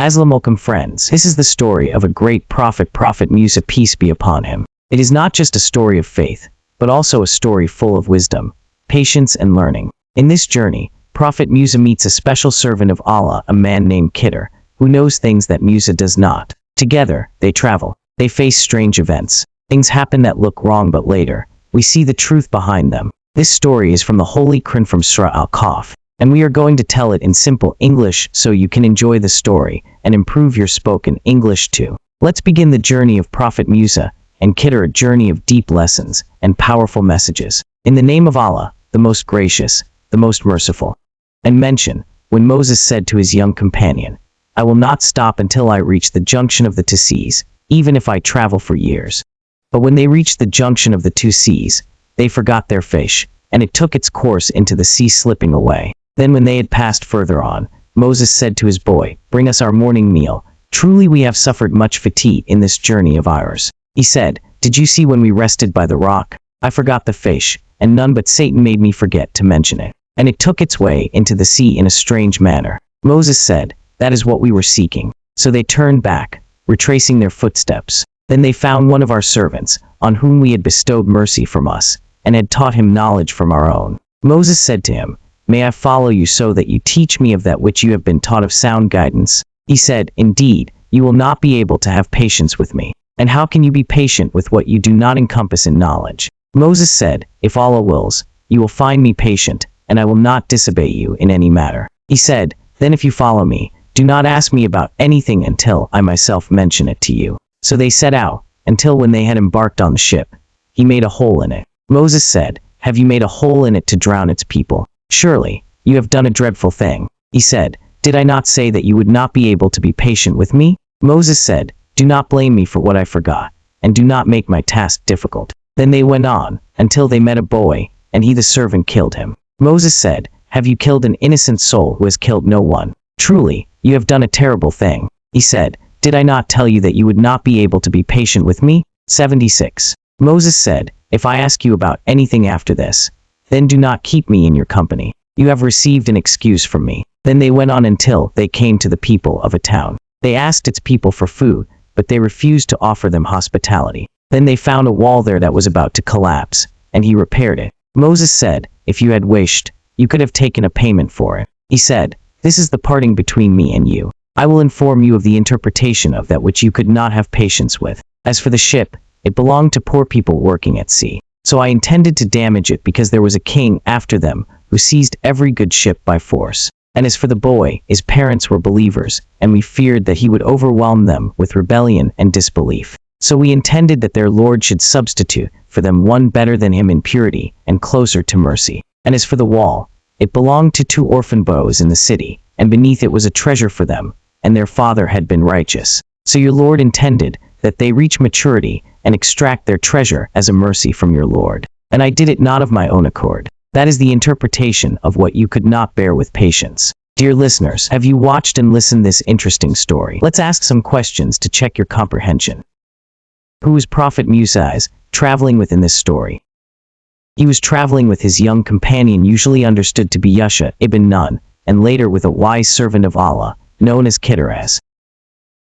Assalamu alaikum friends, this is the story of a great Prophet Musa, peace be upon him. It is not just a story of faith, but also a story full of wisdom, patience and learning. In this journey, Prophet Musa meets a special servant of Allah, a man named Khizr, who knows things that Musa does not. Together, they travel. They face strange events. Things happen that look wrong, but later, we see the truth behind them. This story is from the Holy Quran from Surah Al-Kahf, and we are going to tell it in simple English so you can enjoy the story and improve your spoken English too. Let's begin the journey of Prophet Musa and Khizr, a journey of deep lessons and powerful messages. In the name of Allah, the most gracious, the most merciful. And mention, when Moses said to his young companion, I will not stop until I reach the junction of the two seas, even if I travel for years. But when they reached the junction of the two seas, they forgot their fish, and it took its course into the sea, slipping away. Then when they had passed further on, Moses said to his boy, bring us our morning meal. Truly we have suffered much fatigue in this journey of ours. He said, did you see when we rested by the rock? I forgot the fish, and none but Satan made me forget to mention it. And it took its way into the sea in a strange manner. Moses said, that is what we were seeking. So they turned back, retracing their footsteps. Then they found one of our servants, on whom we had bestowed mercy from us, and had taught him knowledge from our own. Moses said to him, may I follow you so that you teach me of that which you have been taught of sound guidance? He said, indeed, you will not be able to have patience with me. And how can you be patient with what you do not encompass in knowledge? Moses said, if Allah wills, you will find me patient, and I will not disobey you in any matter. He said, then if you follow me, do not ask me about anything until I myself mention it to you. So they set out, until when they had embarked on the ship, he made a hole in it. Moses said, have you made a hole in it to drown its people? Surely, you have done a dreadful thing. He said, did I not say that you would not be able to be patient with me? Moses said, do not blame me for what I forgot, and do not make my task difficult. Then they went on, until they met a boy, and he the servant killed him. Moses said, have you killed an innocent soul who has killed no one? Truly, you have done a terrible thing. He said, did I not tell you that you would not be able to be patient with me? 76. Moses said, if I ask you about anything after this, then do not keep me in your company. You have received an excuse from me. Then they went on until they came to the people of a town. They asked its people for food, but they refused to offer them hospitality. Then they found a wall there that was about to collapse, and he repaired it. Moses said, if you had wished, you could have taken a payment for it. He said, this is the parting between me and you. I will inform you of the interpretation of that which you could not have patience with. As for the ship, it belonged to poor people working at sea. So I intended to damage it because there was a king after them who seized every good ship by force. And as for the boy, his parents were believers, and we feared that he would overwhelm them with rebellion and disbelief. So we intended that their Lord should substitute for them one better than him in purity and closer to mercy. And as for the wall, it belonged to 2 orphan boys in the city, and beneath it was a treasure for them, and their father had been righteous. So your Lord intended that they reach maturity and extract their treasure as a mercy from your Lord. And I did it not of my own accord. That is the interpretation of what you could not bear with patience. Dear listeners, have you watched and listened this interesting story? Let's ask some questions to check your comprehension. Who was Prophet Musa traveling with in this story? He was traveling with his young companion, usually understood to be Yusha ibn Nun, and later with a wise servant of Allah, known as Khizr AS.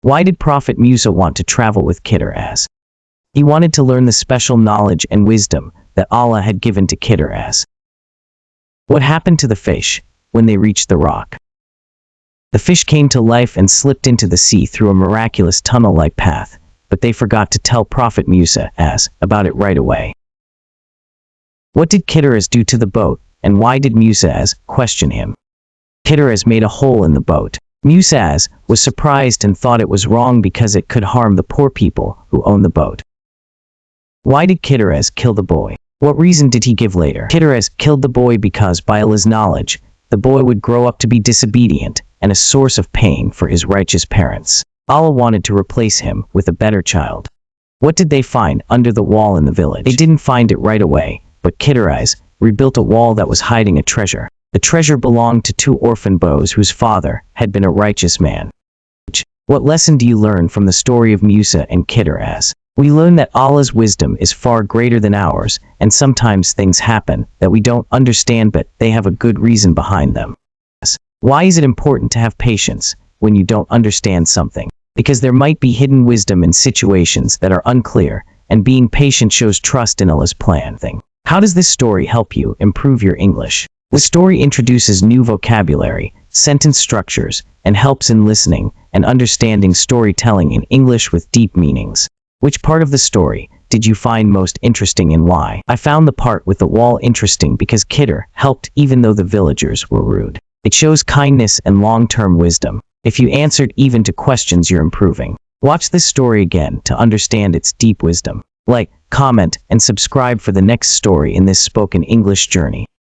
Why did Prophet Musa want to travel with Khizr AS? He wanted to learn the special knowledge and wisdom that Allah had given to Khizr AS. What happened to the fish when they reached the rock? The fish came to life and slipped into the sea through a miraculous tunnel-like path, but they forgot to tell Prophet Musa about it right away. What did Khizr AS do to the boat, and why did Musa question him? Khizr AS made a hole in the boat. Musa was surprised and thought it was wrong because it could harm the poor people who owned the boat. Why did Khizr kill the boy? What reason did he give later? Khizr killed the boy because by Allah's knowledge, the boy would grow up to be disobedient and a source of pain for his righteous parents. Allah wanted to replace him with a better child. What did they find under the wall in the village? They didn't find it right away, but Khizr rebuilt a wall that was hiding a treasure. The treasure belonged to 2 orphan boys whose father had been a righteous man. What lesson do you learn from the story of Musa and Khizr? We learn that Allah's wisdom is far greater than ours, and sometimes things happen that we don't understand, but they have a good reason behind them. Why is it important to have patience? when you don't understand something, because there might be hidden wisdom in situations that are unclear, and being patient shows trust in Allah's plan. How does this story help you improve your English? The story introduces new vocabulary, sentence structures, and helps in listening and understanding storytelling in English with deep meanings. Which part of the story did you find most interesting and why? I found the part with the wall interesting because Khizr helped even though the villagers were rude. It shows kindness and long-term wisdom. If you answered even to questions, you're improving. Watch this story again to understand its deep wisdom. Like, comment, and subscribe for the next story in this spoken English journey.